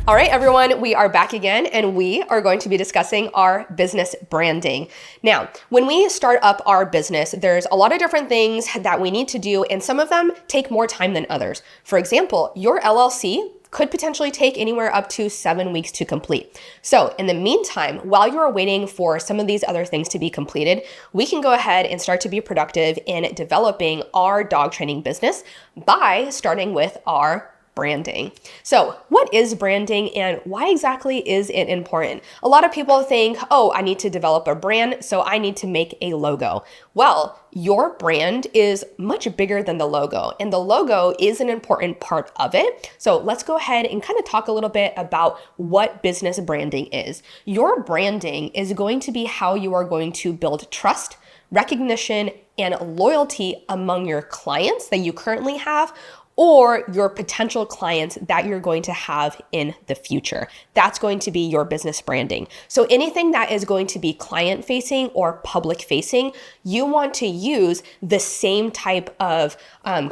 All right, everyone, we are back again, and we are going to be discussing our business branding. Now, when we start up our business, there's a lot of different things that we need to do, and some of them take more time than others. For example, your LLC could potentially take anywhere up to 7 weeks to complete. So in the meantime, while you're waiting for some of these other things to be completed, we can go ahead and start to be productive in developing our dog training business by starting with our branding. So what is branding and why exactly is it important? A lot of people think, oh, I need to develop a brand, so I need to make a logo. Well, your brand is much bigger than the logo, and the logo is an important part of it. So let's go ahead and kind of talk a little bit about what business branding is. Your branding is going to be how you are going to build trust, recognition, and loyalty among your clients that you currently have, or your potential clients that you're going to have in the future. That's going to be your business branding. So anything that is going to be client facing or public facing, you want to use the same type of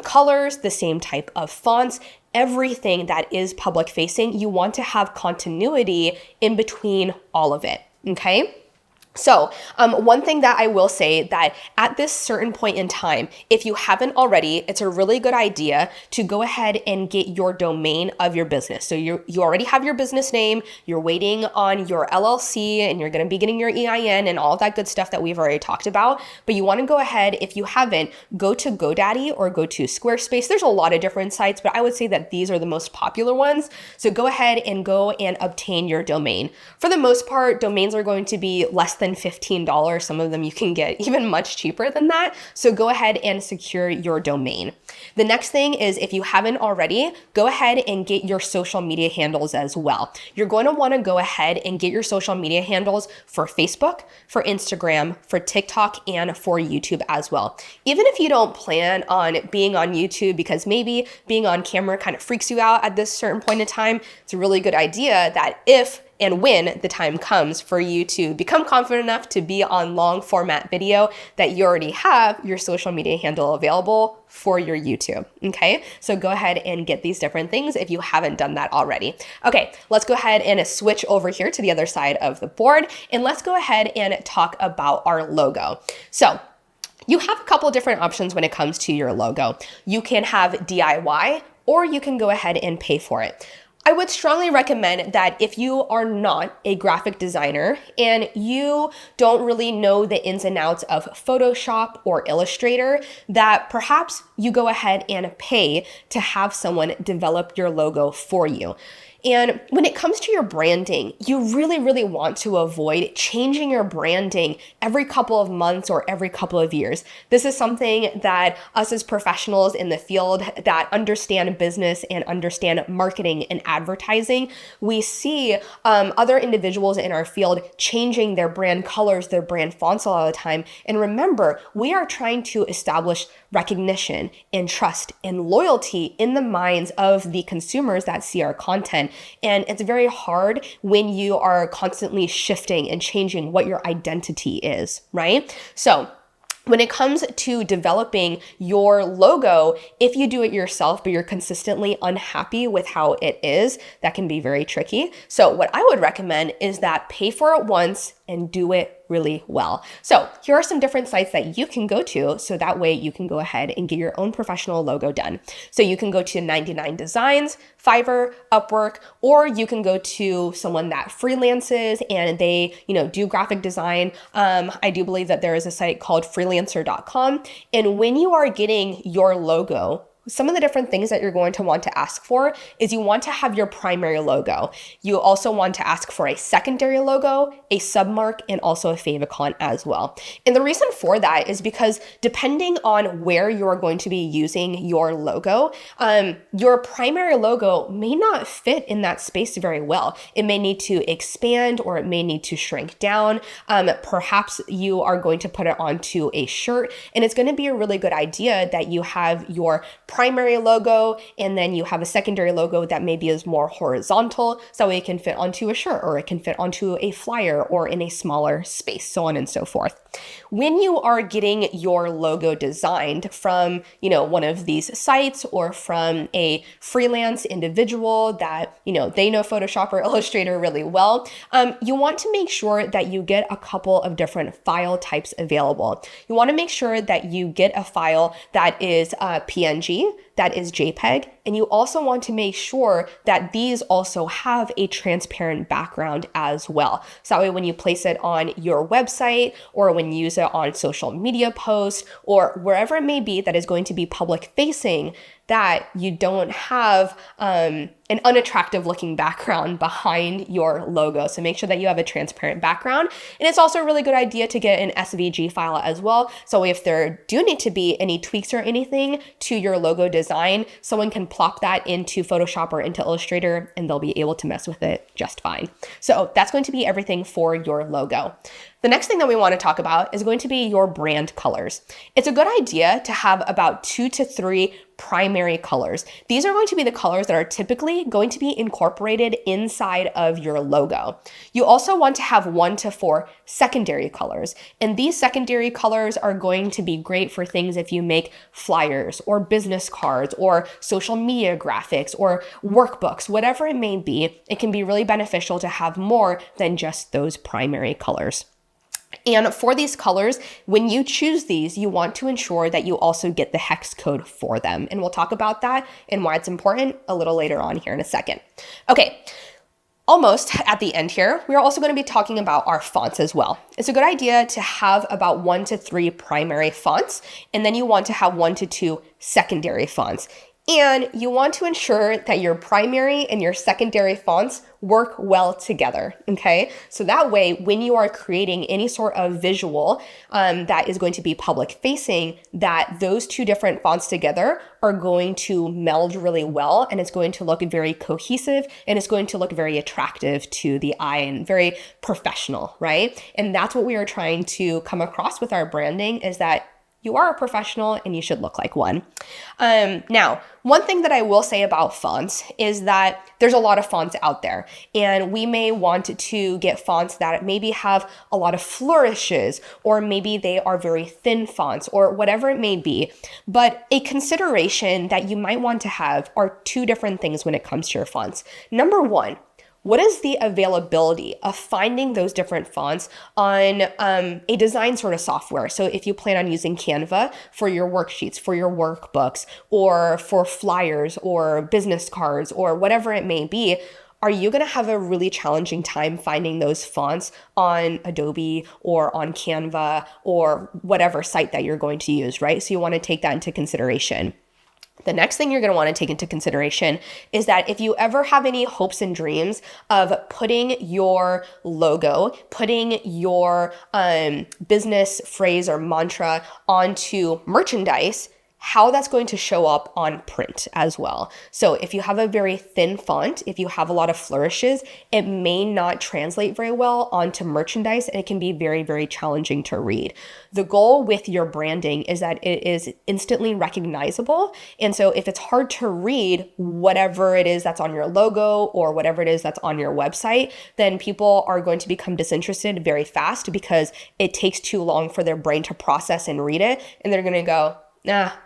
colors, the same type of fonts, everything that is public facing. You want to have continuity in between all of it, okay? So one thing that I will say that at this certain point in time, if you haven't already, it's a really good idea to go ahead and get your domain of your business. So you already have your business name, you're waiting on your LLC, and you're going to be getting your EIN and all of that good stuff that we've already talked about. But you want to go ahead, if you haven't, go to GoDaddy or go to Squarespace. There's a lot of different sites, but I would say that these are the most popular ones. So go ahead and go and obtain your domain. For the most part, domains are going to be less than $15. Some of them you can get even much cheaper than that. So go ahead and secure your domain. The next thing is, if you haven't already, go ahead and get your social media handles as well. You're going to want to go ahead and get your social media handles for Facebook, for Instagram, for TikTok, and for YouTube as well. Even if you don't plan on being on YouTube because maybe being on camera kind of freaks you out at this certain point in time, it's a really good idea that if and when the time comes for you to become confident enough to be on long format video, that you already have your social media handle available for your YouTube, okay? So go ahead and get these different things if you haven't done that already. Okay, let's go ahead and switch over here to the other side of the board, and let's go ahead and talk about our logo. So you have a couple different options when it comes to your logo. You can have DIY, or you can go ahead and pay for it. I would strongly recommend that if you are not a graphic designer and you don't really know the ins and outs of Photoshop or Illustrator, that perhaps you go ahead and pay to have someone develop your logo for you. And when it comes to your branding, you really, really want to avoid changing your branding every couple of months or every couple of years. This is something that us as professionals in the field that understand business and understand marketing and advertising, we see other individuals in our field changing their brand colors, their brand fonts a lot of the time. And remember, we are trying to establish recognition and trust and loyalty in the minds of the consumers that see our content. And it's very hard when you are constantly shifting and changing what your identity is, right? So when it comes to developing your logo, if you do it yourself, but you're consistently unhappy with how it is, that can be very tricky. So what I would recommend is that pay for it once and do it really well. So here are some different sites that you can go to, so that way you can go ahead and get your own professional logo done. So you can go to 99 Designs, Fiverr, Upwork, or you can go to someone that freelances and they, do graphic design. I do believe that there is a site called freelancer.com. And when you are getting your logo, some of the different things that you're going to want to ask for is you want to have your primary logo. You also want to ask for a secondary logo, a submark, and also a favicon as well. And the reason for that is because depending on where you're going to be using your logo, your primary logo may not fit in that space very well. It may need to expand or it may need to shrink down. Perhaps you are going to put it onto a shirt, and it's going to be a really good idea that you have your primary logo, and then you have a secondary logo that maybe is more horizontal, so it can fit onto a shirt or it can fit onto a flyer or in a smaller space, so on and so forth. When you are getting your logo designed from, one of these sites or from a freelance individual that, they know Photoshop or Illustrator really well, you want to make sure that you get a couple of different file types available. You want to make sure that you get a file that is PNG, that is JPEG, and you also want to make sure that these also have a transparent background as well. So that way when you place it on your website or when you use it on social media posts or wherever it may be that is going to be public facing, that you don't have an unattractive looking background behind your logo. So make sure that you have a transparent background. And it's also a really good idea to get an SVG file as well. So if there do need to be any tweaks or anything to your logo design, someone can plop that into Photoshop or into Illustrator and they'll be able to mess with it just fine. So that's going to be everything for your logo. The next thing that we want to talk about is going to be your brand colors. It's a good idea to have about 2 to 3 primary colors. These are going to be the colors that are typically going to be incorporated inside of your logo. You also want to have 1 to 4 secondary colors. And these secondary colors are going to be great for things if you make flyers or business cards or social media graphics or workbooks, whatever it may be. It can be really beneficial to have more than just those primary colors. And for these colors, when you choose these, you want to ensure that you also get the hex code for them. And we'll talk about that and why it's important a little later on here in a second. Okay, almost at the end here, we're also going to be talking about our fonts as well. It's a good idea to have about 1 to 3 primary fonts, and then you want to have 1 to 2 secondary fonts. And you want to ensure that your primary and your secondary fonts work well together, okay? So that way, when you are creating any sort of visual that is going to be public facing, that those 2 different fonts together are going to meld really well, and it's going to look very cohesive, and it's going to look very attractive to the eye and very professional, right? And that's what we are trying to come across with our branding, is that you are a professional and you should look like one. Now, one thing that I will say about fonts is that there's a lot of fonts out there, and we may want to get fonts that maybe have a lot of flourishes, or maybe they are very thin fonts, or whatever it may be. But a consideration that you might want to have are 2 different things when it comes to your fonts. Number 1, what is the availability of finding those different fonts on a design sort of software? So if you plan on using Canva for your worksheets, for your workbooks, or for flyers or business cards or whatever it may be, are you going to have a really challenging time finding those fonts on Adobe or on Canva or whatever site that you're going to use, right? So you want to take that into consideration. The next thing you're going to want to take into consideration is that if you ever have any hopes and dreams of putting your logo, putting your business phrase or mantra onto merchandise, how that's going to show up on print as well. So if you have a very thin font, if you have a lot of flourishes, it may not translate very well onto merchandise, and it can be very, very challenging to read. The goal with your branding is that it is instantly recognizable. And so if it's hard to read whatever it is that's on your logo or whatever it is that's on your website, then people are going to become disinterested very fast because it takes too long for their brain to process and read it. And they're going to go,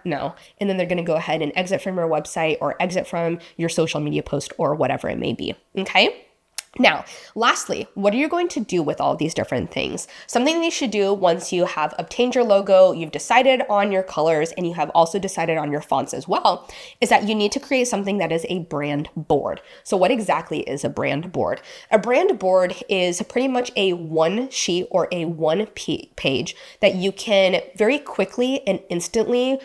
no. And then they're going to go ahead and exit from your website or exit from your social media post or whatever it may be. Okay. Now, lastly, what are you going to do with all these different things? Something that you should do once you have obtained your logo, you've decided on your colors, and you have also decided on your fonts as well, is that you need to create something that is a brand board. So what exactly is a brand board? A brand board is pretty much a one sheet or a one page that you can very quickly and instantly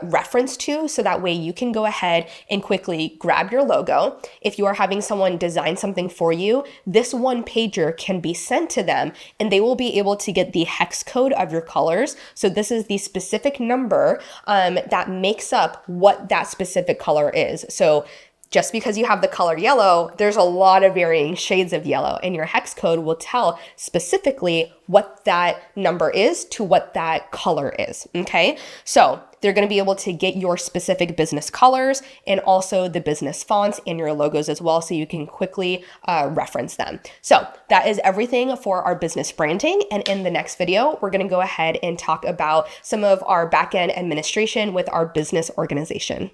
reference to, so that way you can go ahead and quickly grab your logo. If you are having someone design something for you, this one pager can be sent to them, and they will be able to get the hex code of your colors. So this is the specific number that makes up what that specific color is. So Just because you have the color yellow, there's a lot of varying shades of yellow, and your hex code will tell specifically what that number is to what that color is, okay? So they're gonna be able to get your specific business colors and also the business fonts and your logos as well, so you can quickly reference them. So that is everything for our business branding. And in the next video, we're gonna go ahead and talk about some of our back-end administration with our business organization.